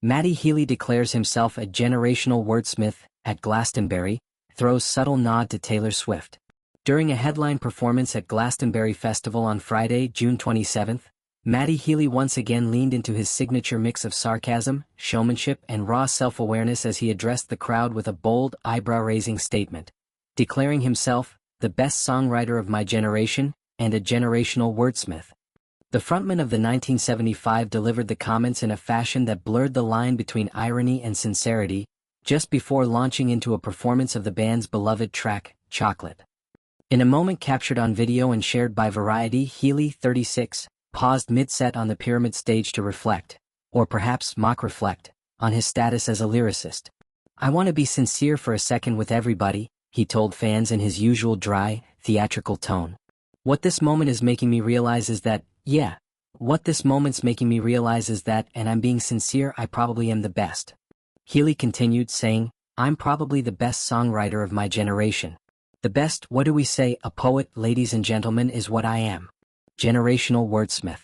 Matty Healy declares himself a generational wordsmith at Glastonbury, throws subtle nod to Taylor Swift. During a headline performance at Glastonbury Festival on Friday, June 27, Matty Healy once again leaned into his signature mix of sarcasm, showmanship, and raw self-awareness as he addressed the crowd with a bold, eyebrow-raising statement, declaring himself the best songwriter of my generation and a generational wordsmith. The frontman of the 1975 delivered the comments in a fashion that blurred the line between irony and sincerity, just before launching into a performance of the band's beloved track, Chocolate. In a moment captured on video and shared by Variety, Healy, 36, paused mid-set on the Pyramid stage to reflect, or perhaps mock-reflect, on his status as a lyricist. "I want to be sincere for a second with everybody," he told fans in his usual dry, theatrical tone. What this moment is making me realize is that, and I'm being sincere, I probably am the best. Healy continued, saying, "I'm probably the best songwriter of my generation. The best, what do we say, a poet, ladies and gentlemen, is what I am. Generational wordsmith.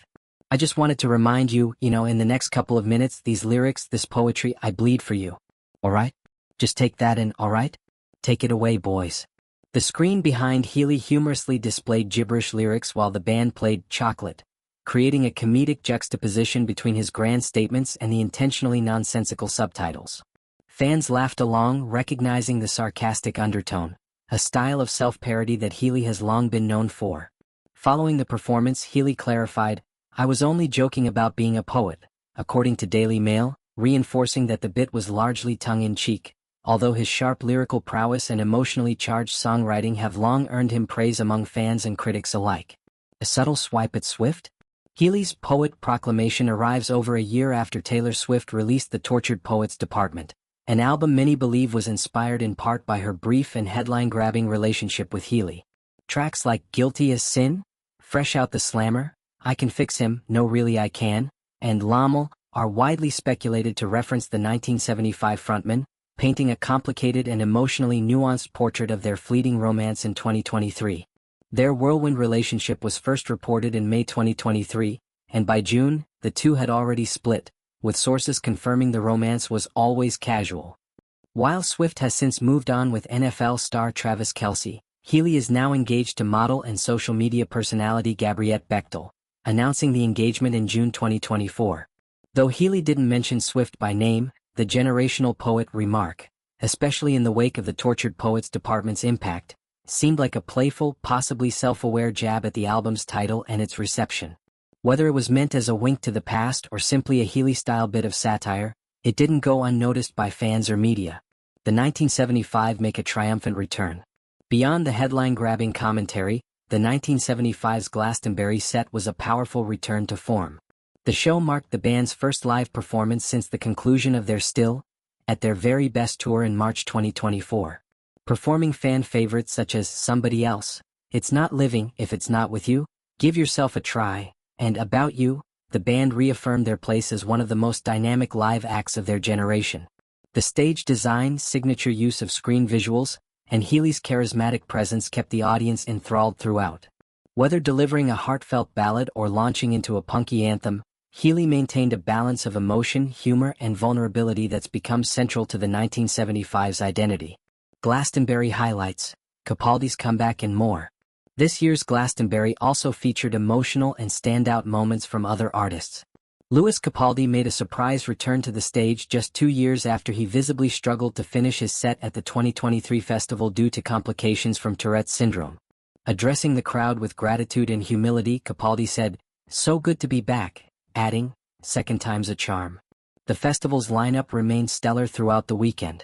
I just wanted to remind you, in the next couple of minutes, these lyrics, this poetry, I bleed for you. Alright? Just take that in, alright? Take it away, boys." The screen behind Healy humorously displayed gibberish lyrics while the band played Chocolate, creating a comedic juxtaposition between his grand statements and the intentionally nonsensical subtitles. Fans laughed along, recognizing the sarcastic undertone, a style of self-parody that Healy has long been known for. Following the performance, Healy clarified, "I was only joking about being a poet," according to Daily Mail, reinforcing that the bit was largely tongue-in-cheek, although his sharp lyrical prowess and emotionally charged songwriting have long earned him praise among fans and critics alike. A subtle swipe at Swift? Healy's poet proclamation arrives over a year after Taylor Swift released The Tortured Poets Department, an album many believe was inspired in part by her brief and headline-grabbing relationship with Healy. Tracks like Guilty as Sin, Fresh Out the Slammer, I Can Fix Him, No Really I Can, and Lommel are widely speculated to reference the 1975 frontman, painting a complicated and emotionally nuanced portrait of their fleeting romance in 2023. Their whirlwind relationship was first reported in May 2023, and by June, the two had already split, with sources confirming the romance was always casual. While Swift has since moved on with NFL star Travis Kelce, Healy is now engaged to model and social media personality Gabriette Bechtel, announcing the engagement in June 2024. Though Healy didn't mention Swift by name, the generational poet remark, especially in the wake of the Tortured Poets Department's impact, seemed like a playful, possibly self-aware jab at the album's title and its reception. Whether it was meant as a wink to the past or simply a Healy-style bit of satire, it didn't go unnoticed by fans or media. The 1975 make a triumphant return. Beyond the headline-grabbing commentary, the 1975's Glastonbury set was a powerful return to form. The show marked the band's first live performance since the conclusion of their Still at Their Very Best tour in March 2024. Performing fan favorites such as Somebody Else, It's Not Living If It's Not With You, Give Yourself a Try, and About You, the band reaffirmed their place as one of the most dynamic live acts of their generation. The stage design, signature use of screen visuals, and Healy's charismatic presence kept the audience enthralled throughout. Whether delivering a heartfelt ballad or launching into a punky anthem, Healy maintained a balance of emotion, humor, and vulnerability that's become central to the 1975's identity. Glastonbury highlights, Capaldi's comeback and more. This year's Glastonbury also featured emotional and standout moments from other artists. Lewis Capaldi made a surprise return to the stage just 2 years after he visibly struggled to finish his set at the 2023 festival due to complications from Tourette's syndrome. Addressing the crowd with gratitude and humility, Capaldi said, "So good to be back," adding, "Second time's a charm." The festival's lineup remained stellar throughout the weekend.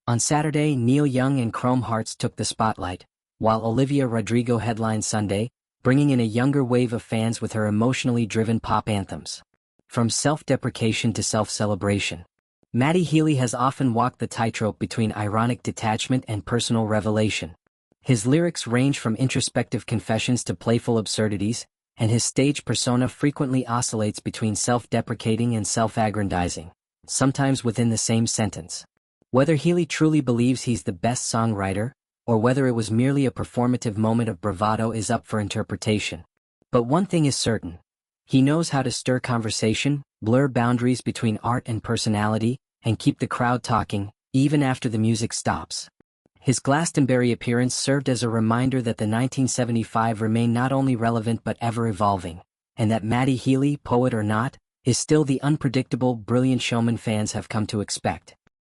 On Saturday, Neil Young and Chrome Hearts took the spotlight, while Olivia Rodrigo headlined Sunday, bringing in a younger wave of fans with her emotionally driven pop anthems. From self-deprecation to self-celebration, Matty Healy has often walked the tightrope between ironic detachment and personal revelation. His lyrics range from introspective confessions to playful absurdities, and his stage persona frequently oscillates between self-deprecating and self-aggrandizing, sometimes within the same sentence. Whether Healy truly believes he's the best songwriter, or whether it was merely a performative moment of bravado is up for interpretation. But one thing is certain, He knows how to stir conversation, blur boundaries between art and personality, and keep the crowd talking, even after the music stops. His Glastonbury appearance served as a reminder that the 1975 remained not only relevant but ever-evolving, and that Matty Healy, poet or not, is still the unpredictable, brilliant showman fans have come to expect.